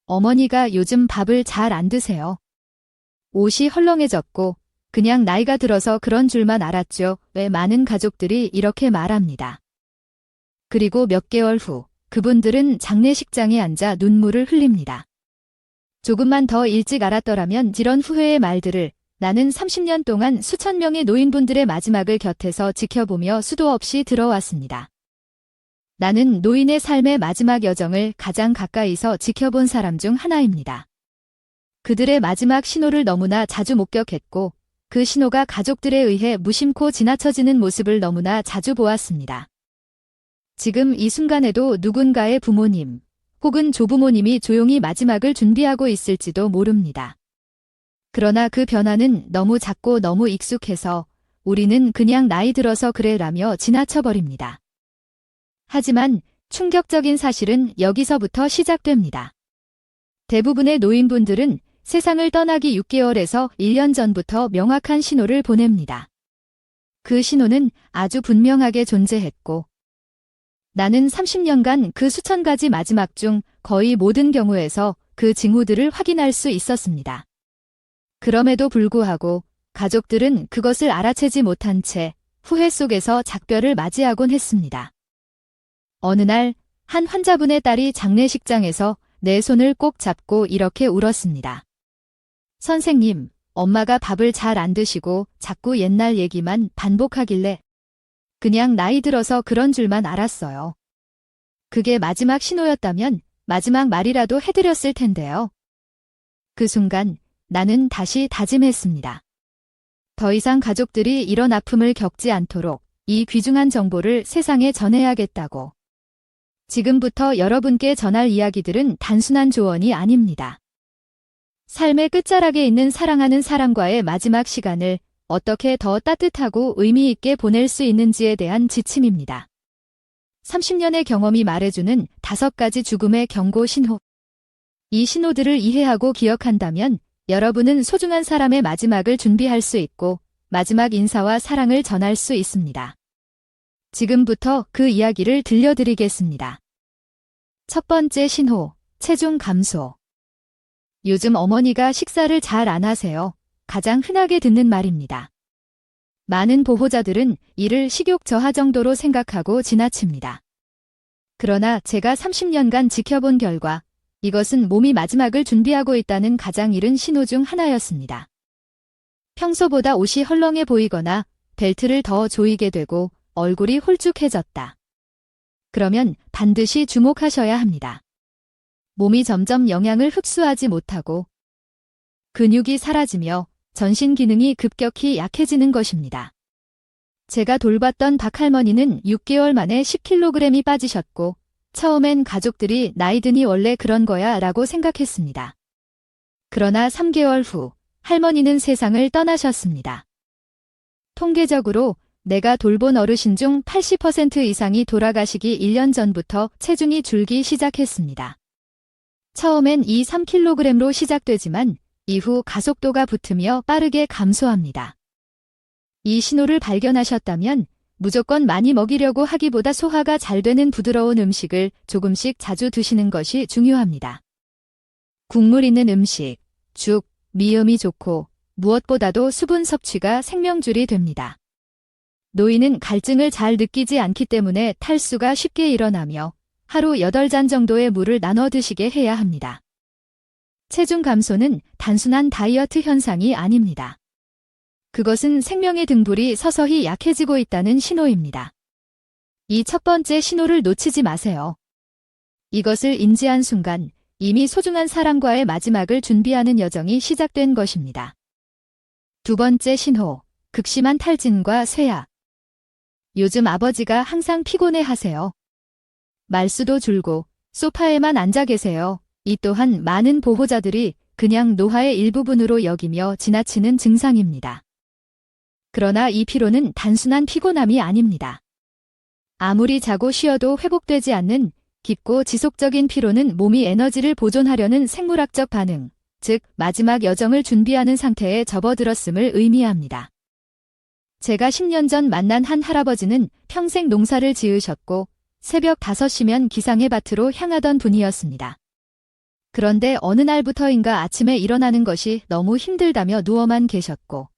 어머니가 요즘 밥을 잘 안 드세요. 옷이 헐렁해졌고 그냥 나이가 들어서 그런 줄만 알았죠. 왜 많은 가족들이 이렇게 말합니다. 그리고 몇 개월 후 그분들은 장례식장에 앉아 눈물을 흘립니다. 조금만 더 일찍 알았더라면 이런 후회의 말들을 나는 30년 동안 수천 명의 노인분들의 마지막을 곁에서 지켜보며 수도 없이 들어왔습니다. 나는 노인의 삶의 마지막 여정을 가장 가까이서 지켜본 사람 중 하나입니다. 그들의 마지막 신호를 너무나 자주 목격했고 그 신호가 가족들에 의해 무심코 지나쳐지는 모습을 너무나 자주 보았습니다. 지금 이 순간에도 누군가의 부모님 혹은 조부모님이 조용히 마지막을 준비하고 있을지도 모릅니다. 그러나 그 변화는 너무 작고 너무 익숙해서 우리는 그냥 나이 들어서 그래라며 지나쳐버립니다. 하지만 충격적인 사실은 여기서부터 시작됩니다. 대부분의 노인분들은 세상을 떠나기 6개월에서 1년 전부터 명확한 신호를 보냅니다. 그 신호는 아주 분명하게 존재했고 나는 30년간 그 수천 가지 마지막 중 거의 모든 경우에서 그 징후들을 확인할 수 있었습니다. 그럼에도 불구하고 가족들은 그것을 알아채지 못한 채 후회 속에서 작별을 맞이하곤 했습니다. 어느 날 한 환자분의 딸이 장례식장에서 내 손을 꼭 잡고 이렇게 울었습니다. 선생님, 엄마가 밥을 잘 안 드시고 자꾸 옛날 얘기만 반복하길래 그냥 나이 들어서 그런 줄만 알았어요. 그게 마지막 신호였다면 마지막 말이라도 해드렸을 텐데요. 그 순간 나는 다시 다짐했습니다. 더 이상 가족들이 이런 아픔을 겪지 않도록 이 귀중한 정보를 세상에 전해야겠다고. 지금부터 여러분께 전할 이야기들은 단순한 조언이 아닙니다. 삶의 끝자락에 있는 사랑하는 사람과의 마지막 시간을 어떻게 더 따뜻하고 의미 있게 보낼 수 있는지에 대한 지침입니다. 30년의 경험이 말해주는 5가지 죽음의 경고 신호. 이 신호들을 이해하고 기억한다면 여러분은 소중한 사람의 마지막을 준비할 수 있고 마지막 인사와 사랑을 전할 수 있습니다. 지금부터 그 이야기를 들려드리겠습니다. 첫 번째 신호, 체중 감소. 요즘 어머니가 식사를 잘 안 하세요. 가장 흔하게 듣는 말입니다. 많은 보호자들은 이를 식욕 저하 정도로 생각하고 지나칩니다. 그러나 제가 30년간 지켜본 결과 이것은 몸이 마지막을 준비하고 있다는 가장 이른 신호 중 하나였습니다. 평소보다 옷이 헐렁해 보이거나 벨트를 더 조이게 되고 얼굴이 홀쭉해졌다. 그러면 반드시 주목하셔야 합니다. 몸이 점점 영양을 흡수하지 못하고 근육이 사라지며 전신 기능이 급격히 약해지는 것입니다. 제가 돌봤던 박할머니는 6개월 만에 10kg이 빠지셨고 처음엔 가족들이 나이 드니 원래 그런 거야 라고 생각했습니다. 그러나 3개월 후 할머니는 세상을 떠나셨습니다. 통계적으로 내가 돌본 어르신 중 80% 이상이 돌아가시기 1년 전부터 체중이 줄기 시작했습니다. 처음엔 2-3kg로 시작되지만 이후 가속도가 붙으며 빠르게 감소합니다. 이 신호를 발견하셨다면 무조건 많이 먹이려고 하기보다 소화가 잘 되는 부드러운 음식을 조금씩 자주 드시는 것이 중요합니다. 국물 있는 음식, 죽, 미음이 좋고 무엇보다도 수분 섭취가 생명줄이 됩니다. 노인은 갈증을 잘 느끼지 않기 때문에 탈수가 쉽게 일어나며 하루 8잔 정도의 물을 나눠 드시게 해야 합니다. 체중 감소는 단순한 다이어트 현상이 아닙니다. 그것은 생명의 등불이 서서히 약해지고 있다는 신호입니다. 이 첫 번째 신호를 놓치지 마세요. 이것을 인지한 순간 이미 소중한 사람과의 마지막을 준비하는 여정이 시작된 것입니다. 두 번째 신호, 극심한 탈진과 쇠약. 요즘 아버지가 항상 피곤해 하세요. 말수도 줄고 소파에만 앉아 계세요. 이 또한 많은 보호자들이 그냥 노화의 일부분으로 여기며 지나치는 증상입니다. 그러나 이 피로는 단순한 피곤함이 아닙니다. 아무리 자고 쉬어도 회복되지 않는 깊고 지속적인 피로는 몸이 에너지를 보존하려는 생물학적 반응, 즉 마지막 여정을 준비하는 상태에 접어들었음을 의미합니다. 제가 10년 전 만난 한 할아버지는 평생 농사를 지으셨고 새벽 5시면 기상의 밭으로 향하던 분이었습니다. 그런데 어느 날부터인가 아침에 일어나는 것이 너무 힘들다며 누워만 계셨고,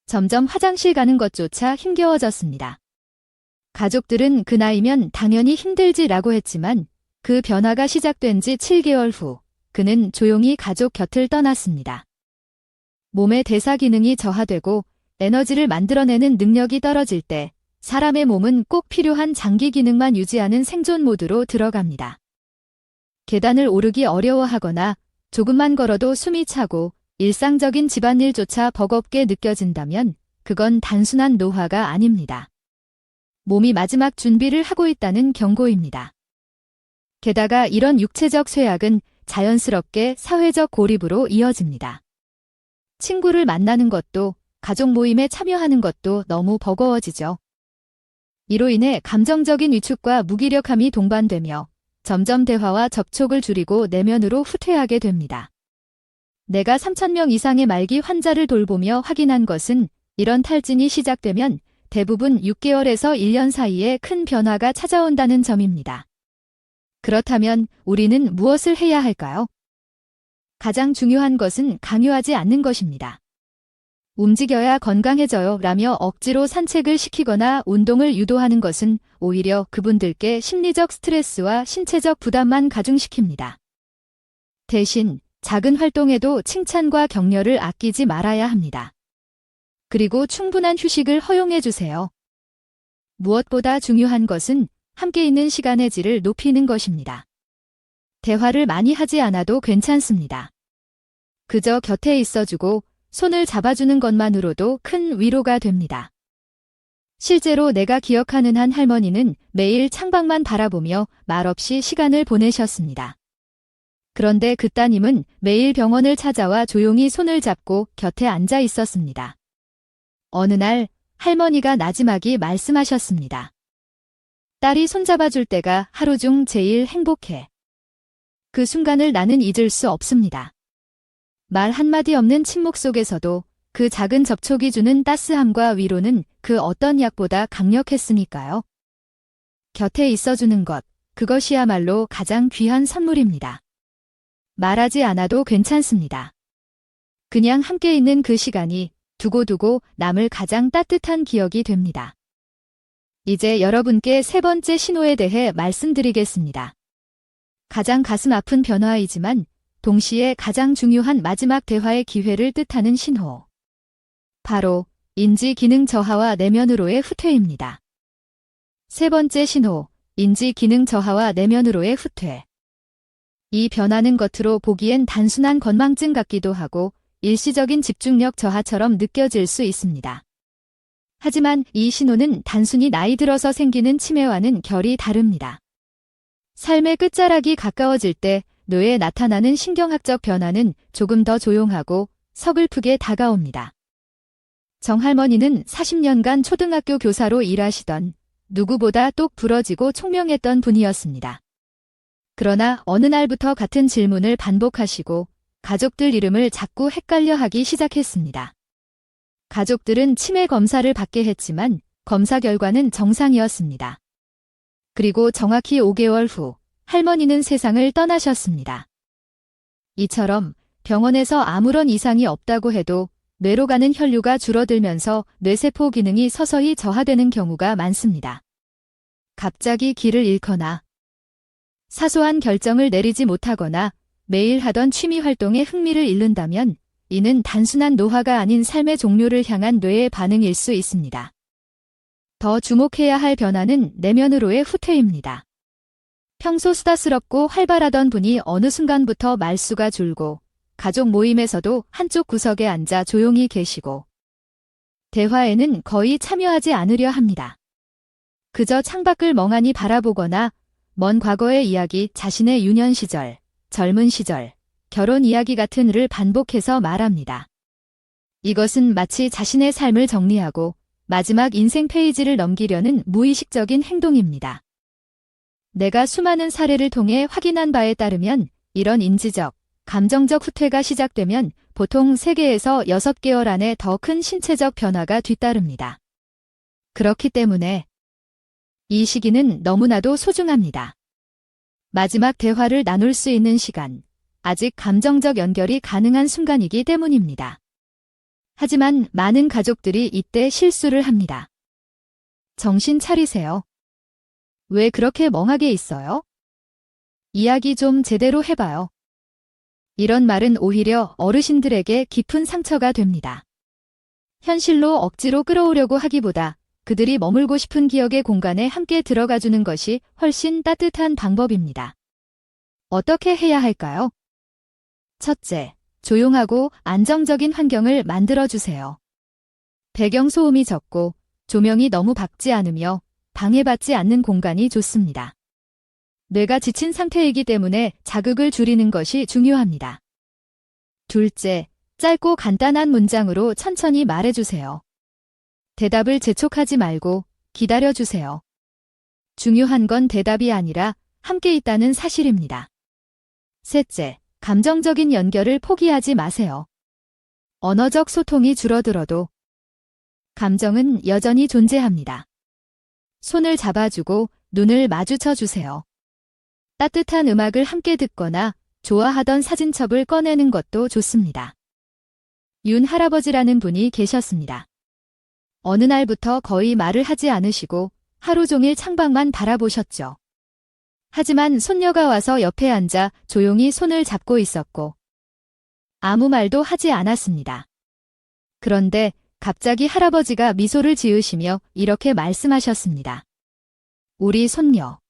점점 화장실 가는 것조차 힘겨워졌습니다. 가족들은 그 나이면 당연히 힘들지라고 했지만 그 변화가 시작된 지 7개월 후 그는 조용히 가족 곁을 떠났습니다. 몸의 대사 기능이 저하되고 에너지를 만들어내는 능력이 떨어질 때 사람의 몸은 꼭 필요한 장기 기능만 유지하는 생존 모드로 들어갑니다. 계단을 오르기 어려워하거나 조금만 걸어도 숨이 차고 일상적인 집안일조차 버겁게 느껴진다면 그건 단순한 노화가 아닙니다. 몸이 마지막 준비를 하고 있다는 경고입니다. 게다가 이런 육체적 쇠약은 자연스럽게 사회적 고립으로 이어집니다. 친구를 만나는 것도 가족 모임에 참여하는 것도 너무 버거워지죠. 이로 인해 감정적인 위축과 무기력함이 동반되며 점점 대화와 접촉을 줄이고 내면으로 후퇴하게 됩니다. 내가 3,000명 이상의 말기 환자를 돌보며 확인한 것은 이런 탈진이 시작되면 대부분 6개월에서 1년 사이에 큰 변화가 찾아온다는 점입니다. 그렇다면 우리는 무엇을 해야 할까요? 가장 중요한 것은 강요하지 않는 것입니다. 움직여야 건강해져요 라며 억지로 산책을 시키거나 운동을 유도하는 것은 오히려 그분들께 심리적 스트레스와 신체적 부담만 가중시킵니다. 대신 작은 활동에도 칭찬과 격려를 아끼지 말아야 합니다. 그리고 충분한 휴식을 허용해 주세요. 무엇보다 중요한 것은 함께 있는 시간의 질을 높이는 것입니다. 대화를 많이 하지 않아도 괜찮습니다. 그저 곁에 있어주고 손을 잡아주는 것만으로도 큰 위로가 됩니다. 실제로 내가 기억하는 한 할머니는 매일 창밖만 바라보며 말없이 시간을 보내셨습니다. 그런데 그 따님은 매일 병원을 찾아와 조용히 손을 잡고 곁에 앉아 있었습니다. 어느 날 할머니가 나지막이 말씀하셨습니다. 딸이 손잡아줄 때가 하루 중 제일 행복해. 그 순간을 나는 잊을 수 없습니다. 말 한마디 없는 침묵 속에서도 그 작은 접촉이 주는 따스함과 위로는 그 어떤 약보다 강력했으니까요. 곁에 있어주는 것, 그것이야말로 가장 귀한 선물입니다. 말하지 않아도 괜찮습니다. 그냥 함께 있는 그 시간이 두고두고 남을 가장 따뜻한 기억이 됩니다. 이제 여러분께 세 번째 신호에 대해 말씀드리겠습니다. 가장 가슴 아픈 변화이지만 동시에 가장 중요한 마지막 대화의 기회를 뜻하는 신호. 바로 인지 기능 저하와 내면으로의 후퇴입니다. 세 번째 신호, 인지 기능 저하와 내면으로의 후퇴. 이 변화는 겉으로 보기엔 단순한 건망증 같기도 하고 일시적인 집중력 저하처럼 느껴질 수 있습니다. 하지만 이 신호는 단순히 나이 들어서 생기는 치매와는 결이 다릅니다. 삶의 끝자락이 가까워질 때 뇌에 나타나는 신경학적 변화는 조금 더 조용하고 서글프게 다가옵니다. 정할머니는 40년간 초등학교 교사로 일하시던 누구보다 똑 부러지고 총명했던 분이었습니다. 그러나 어느 날부터 같은 질문을 반복하시고 가족들 이름을 자꾸 헷갈려하기 시작했습니다. 가족들은 치매 검사를 받게 했지만 검사 결과는 정상이었습니다. 그리고 정확히 5개월 후 할머니는 세상을 떠나셨습니다. 이처럼 병원에서 아무런 이상이 없다고 해도 뇌로 가는 혈류가 줄어들면서 뇌세포 기능이 서서히 저하되는 경우가 많습니다. 갑자기 길을 잃거나 사소한 결정을 내리지 못하거나 매일 하던 취미 활동에 흥미를 잃는다면 이는 단순한 노화가 아닌 삶의 종료를 향한 뇌의 반응일 수 있습니다. 더 주목해야 할 변화는 내면으로의 후퇴입니다. 평소 수다스럽고 활발하던 분이 어느 순간부터 말수가 줄고 가족 모임에서도 한쪽 구석에 앉아 조용히 계시고 대화에는 거의 참여하지 않으려 합니다. 그저 창밖을 멍하니 바라보거나 먼 과거의 이야기, 자신의 유년 시절, 젊은 시절, 결혼 이야기 같은 를 반복해서 말합니다. 이것은 마치 자신의 삶을 정리하고 마지막 인생 페이지를 넘기려는 무의식적인 행동입니다. 내가 수많은 사례를 통해 확인한 바에 따르면 이런 인지적, 감정적 후퇴가 시작되면 보통 3개에서 6개월 안에 더 큰 신체적 변화가 뒤따릅니다. 그렇기 때문에 이 시기는 너무나도 소중합니다. 마지막 대화를 나눌 수 있는 시간, 아직 감정적 연결이 가능한 순간이기 때문입니다. 하지만 많은 가족들이 이때 실수를 합니다. 정신 차리세요. 왜 그렇게 멍하게 있어요? 이야기 좀 제대로 해봐요. 이런 말은 오히려 어르신들에게 깊은 상처가 됩니다. 현실로 억지로 끌어오려고 하기보다 그들이 머물고 싶은 기억의 공간에 함께 들어가주는 것이 훨씬 따뜻한 방법입니다. 어떻게 해야 할까요? 첫째, 조용하고 안정적인 환경을 만들어주세요. 배경소음이 적고 조명이 너무 밝지 않으며 방해받지 않는 공간이 좋습니다. 뇌가 지친 상태이기 때문에 자극을 줄이는 것이 중요합니다. 둘째, 짧고 간단한 문장으로 천천히 말해주세요. 대답을 재촉하지 말고 기다려주세요. 중요한 건 대답이 아니라 함께 있다는 사실입니다. 셋째, 감정적인 연결을 포기하지 마세요. 언어적 소통이 줄어들어도 감정은 여전히 존재합니다. 손을 잡아주고 눈을 마주쳐 주세요. 따뜻한 음악을 함께 듣거나 좋아하던 사진첩을 꺼내는 것도 좋습니다. 윤 할아버지라는 분이 계셨습니다. 어느 날부터 거의 말을 하지 않으시고 하루 종일 창밖만 바라보셨죠. 하지만 손녀가 와서 옆에 앉아 조용히 손을 잡고 있었고 아무 말도 하지 않았습니다. 그런데 갑자기 할아버지가 미소를 지으시며 이렇게 말씀하셨습니다. 우리 손녀.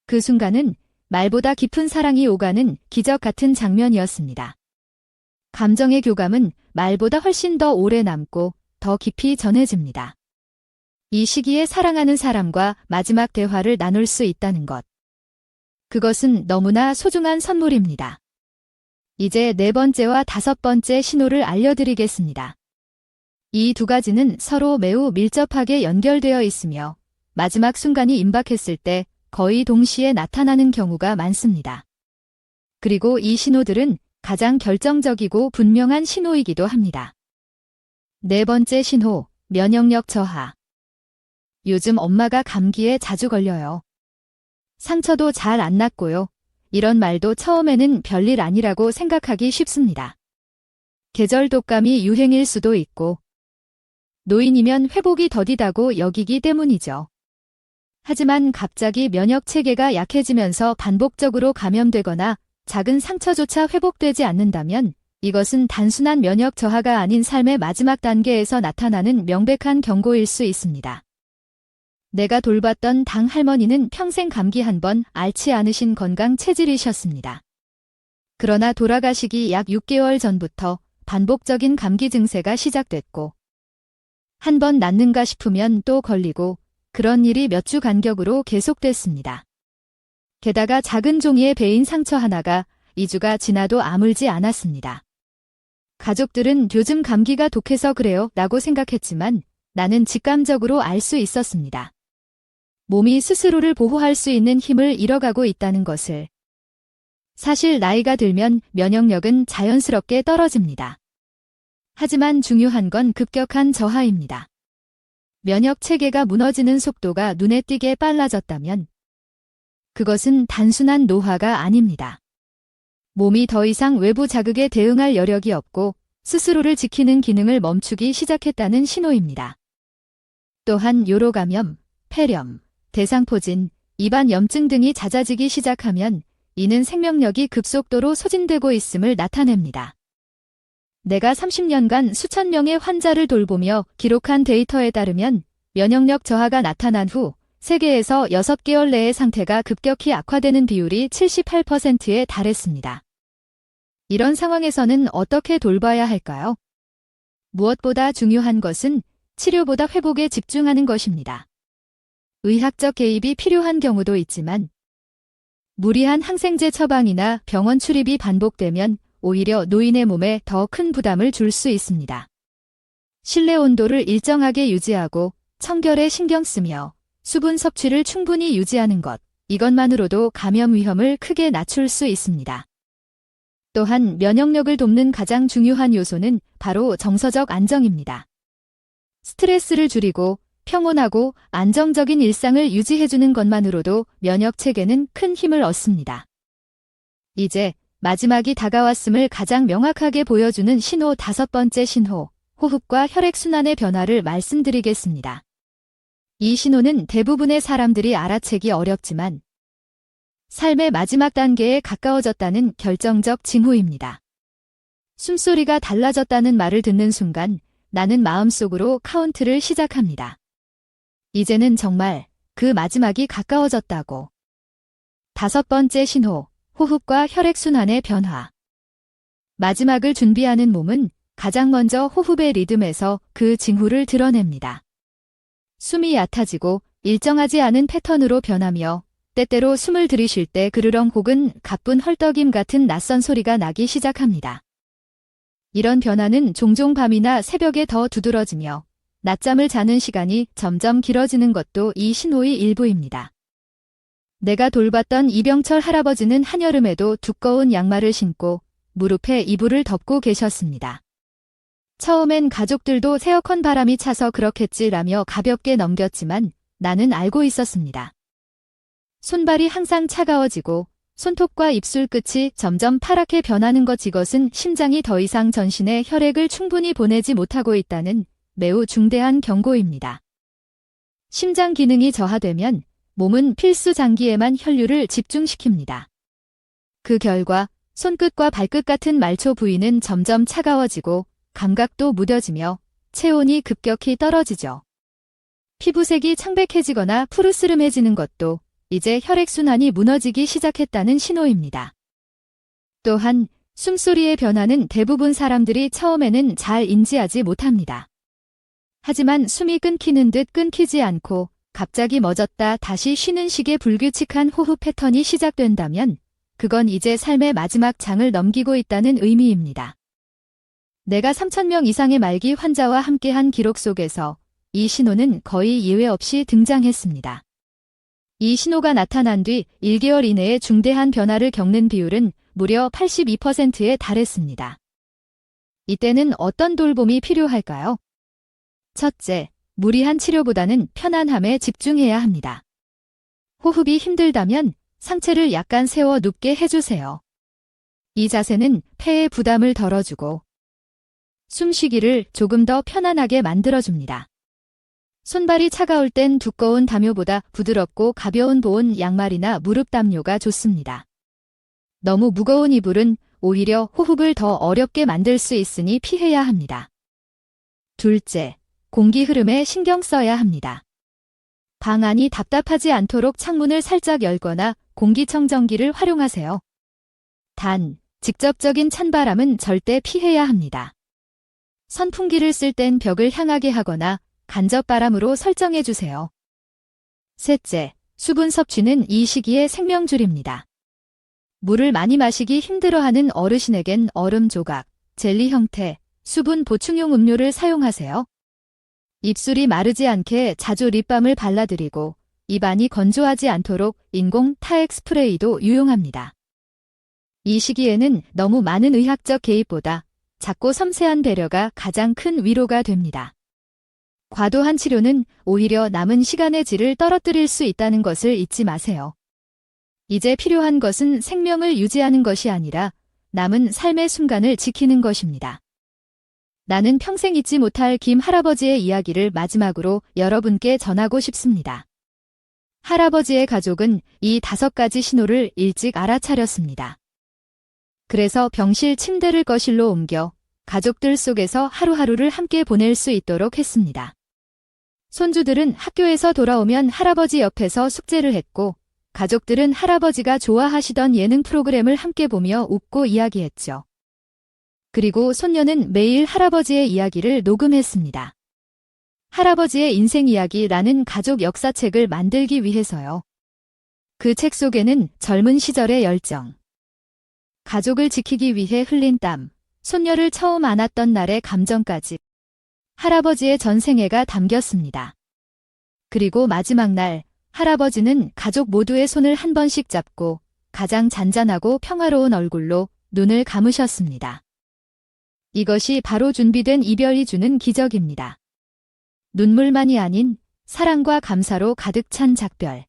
그 순간은 말보다 깊은 사랑이 오가는 기적 같은 장면이었습니다. 감정의 교감은 말보다 훨씬 더 오래 남고 더 깊이 전해집니다. 이 시기에 사랑하는 사람과 마지막 대화를 나눌 수 있다는 것. 그것은 너무나 소중한 선물입니다. 이제 네 번째와 다섯 번째 신호를 알려드리겠습니다. 이 두 가지는 서로 매우 밀접하게 연결되어 있으며 마지막 순간이 임박했을 때 거의 동시에 나타나는 경우가 많습니다. 그리고 이 신호들은 가장 결정적이고 분명한 신호이기도 합니다. 네 번째 신호, 면역력 저하. 요즘 엄마가 감기에 자주 걸려요. 상처도 잘 안 낫고요. 이런 말도 처음에는 별일 아니라고 생각하기 쉽습니다. 계절 독감이 유행일 수도 있고 노인이면 회복이 더디다고 여기기 때문이죠. 하지만 갑자기 면역 체계가 약해지면서 반복적으로 감염되거나 작은 상처조차 회복되지 않는다면 이것은 단순한 면역 저하가 아닌 삶의 마지막 단계에서 나타나는 명백한 경고일 수 있습니다. 내가 돌봤던 당 할머니는 평생 감기 한 번 앓지 않으신 건강 체질이셨습니다. 그러나 돌아가시기 약 6개월 전부터 반복적인 감기 증세가 시작됐고 한 번 낫는가 싶으면 또 걸리고 그런 일이 몇 주 간격으로 계속됐습니다. 게다가 작은 종이에 베인 상처 하나가 2주가 지나도 아물지 않았습니다. 가족들은 요즘 감기가 독해서 그래요 라고 생각했지만 나는 직감적으로 알 수 있었습니다. 몸이 스스로를 보호할 수 있는 힘을 잃어가고 있다는 것을. 사실 나이가 들면 면역력은 자연스럽게 떨어집니다. 하지만 중요한 건 급격한 저하입니다. 면역 체계가 무너지는 속도가 눈에 띄게 빨라졌다면 그것은 단순한 노화가 아닙니다. 몸이 더 이상 외부 자극에 대응할 여력이 없고 스스로를 지키는 기능을 멈추기 시작했다는 신호입니다. 또한 요로감염, 폐렴, 대상포진, 입안 염증 등이 잦아지기 시작하면 이는 생명력이 급속도로 소진되고 있음을 나타냅니다. 내가 30년간 수천 명의 환자를 돌보며 기록한 데이터에 따르면 면역력 저하가 나타난 후 세계에서 6개월 내의 상태가 급격히 악화되는 비율이 78%에 달했습니다. 이런 상황에서는 어떻게 돌봐야 할까요? 무엇보다 중요한 것은 치료보다 회복에 집중하는 것입니다. 의학적 개입이 필요한 경우도 있지만 무리한 항생제 처방이나 병원 출입이 반복되면 오히려 노인의 몸에 더 큰 부담을 줄 수 있습니다. 실내 온도를 일정하게 유지하고 청결에 신경 쓰며 수분 섭취를 충분히 유지하는 것, 이것만으로도 감염 위험을 크게 낮출 수 있습니다. 또한 면역력을 돕는 가장 중요한 요소는 바로 정서적 안정입니다. 스트레스를 줄이고 평온하고 안정적인 일상을 유지해주는 것만으로도 면역 체계는 큰 힘을 얻습니다. 이제 마지막이 다가왔음을 가장 명확하게 보여주는 신호 5번째 신호, 호흡과 혈액순환의 변화를 말씀드리겠습니다. 이 신호는 대부분의 사람들이 알아채기 어렵지만 삶의 마지막 단계에 가까워졌다는 결정적 징후입니다. 숨소리가 달라졌다는 말을 듣는 순간 나는 마음속으로 카운트를 시작합니다. 이제는 정말 그 마지막이 가까워졌다고. 5번째 신호, 호흡과 혈액순환의 변화. 마지막을 준비하는 몸은 가장 먼저 호흡의 리듬에서 그 징후를 드러냅니다. 숨이 얕아지고 일정하지 않은 패턴으로 변하며 때때로 숨을 들이쉴 때 그르렁 혹은 가쁜 헐떡임 같은 낯선 소리가 나기 시작합니다. 이런 변화는 종종 밤이나 새벽에 더 두드러지며 낮잠을 자는 시간이 점점 길어지는 것도 이 신호의 일부입니다. 내가 돌봤던 이병철 할아버지는 한여름에도 두꺼운 양말을 신고 무릎에 이불을 덮고 계셨습니다. 처음엔 가족들도 새어컨 바람이 차서 그렇겠지라며 가볍게 넘겼지만 나는 알고 있었습니다. 손발이 항상 차가워지고 손톱과 입술 끝이 점점 파랗게 변하는 이것은 심장이 더 이상 전신에 혈액을 충분히 보내지 못하고 있다는 매우 중대한 경고입니다. 심장 기능이 저하되면 몸은 필수 장기에만 혈류를 집중시킵니다. 그 결과 손끝과 발끝 같은 말초 부위는 점점 차가워지고 감각도 무뎌지며 체온이 급격히 떨어지죠. 피부색이 창백해지거나 푸르스름해지는 것도 이제 혈액순환이 무너지기 시작했다는 신호입니다. 또한 숨소리의 변화는 대부분 사람들이 처음에는 잘 인지하지 못합니다. 하지만 숨이 끊기는 듯 끊기지 않고 갑자기 멎었다 다시 쉬는 식의 불규칙한 호흡 패턴이 시작된다면 그건 이제 삶의 마지막 장을 넘기고 있다는 의미입니다. 내가 3,000명 이상의 말기 환자와 함께한 기록 속에서 이 신호는 거의 예외 없이 등장했습니다. 이 신호가 나타난 뒤 1개월 이내에 중대한 변화를 겪는 비율은 무려 82%에 달했습니다. 이때는 어떤 돌봄이 필요할까요? 첫째, 무리한 치료보다는 편안함에 집중해야 합니다. 호흡이 힘들다면 상체를 약간 세워 눕게 해주세요. 이 자세는 폐의 부담을 덜어주고 숨쉬기를 조금 더 편안하게 만들어줍니다. 손발이 차가울 땐 두꺼운 담요보다 부드럽고 가벼운 보온 양말이나 무릎 담요가 좋습니다. 너무 무거운 이불은 오히려 호흡을 더 어렵게 만들 수 있으니 피해야 합니다. 둘째, 공기 흐름에 신경 써야 합니다. 방 안이 답답하지 않도록 창문을 살짝 열거나 공기청정기를 활용하세요. 단, 직접적인 찬바람은 절대 피해야 합니다. 선풍기를 쓸 땐 벽을 향하게 하거나 간접바람으로 설정해주세요. 셋째, 수분 섭취는 이 시기의 생명줄입니다. 물을 많이 마시기 힘들어하는 어르신에겐 얼음 조각, 젤리 형태, 수분 보충용 음료를 사용하세요. 입술이 마르지 않게 자주 립밤을 발라드리고 입안이 건조하지 않도록 인공 타액 스프레이도 유용합니다. 이 시기에는 너무 많은 의학적 개입보다 작고 섬세한 배려가 가장 큰 위로가 됩니다. 과도한 치료는 오히려 남은 시간의 질을 떨어뜨릴 수 있다는 것을 잊지 마세요. 이제 필요한 것은 생명을 유지하는 것이 아니라 남은 삶의 순간을 지키는 것입니다. 나는 평생 잊지 못할 김 할아버지의 이야기를 마지막으로 여러분께 전하고 싶습니다. 할아버지의 가족은 이 5가지 신호를 일찍 알아차렸습니다. 그래서 병실 침대를 거실로 옮겨 가족들 속에서 하루하루를 함께 보낼 수 있도록 했습니다. 손주들은 학교에서 돌아오면 할아버지 옆에서 숙제를 했고 가족들은 할아버지가 좋아하시던 예능 프로그램을 함께 보며 웃고 이야기했죠. 그리고 손녀는 매일 할아버지의 이야기를 녹음했습니다. 할아버지의 인생 이야기라는 가족 역사책을 만들기 위해서요. 그 책 속에는 젊은 시절의 열정, 가족을 지키기 위해 흘린 땀, 손녀를 처음 안았던 날의 감정까지 할아버지의 전생애가 담겼습니다. 그리고 마지막 날 할아버지는 가족 모두의 손을 한 번씩 잡고 가장 잔잔하고 평화로운 얼굴로 눈을 감으셨습니다. 이것이 바로 준비된 이별이 주는 기적입니다. 눈물만이 아닌 사랑과 감사로 가득 찬 작별.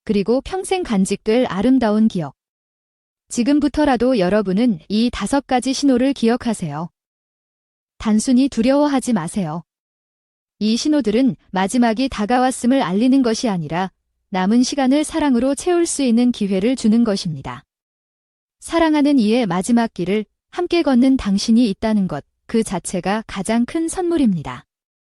그리고 평생 간직될 아름다운 기억. 지금부터라도 여러분은 이 5가지 신호를 기억하세요. 단순히 두려워하지 마세요. 이 신호들은 마지막이 다가왔음을 알리는 것이 아니라 남은 시간을 사랑으로 채울 수 있는 기회를 주는 것입니다. 사랑하는 이의 마지막 길을 함께 걷는 당신이 있다는 것, 그 자체가 가장 큰 선물입니다.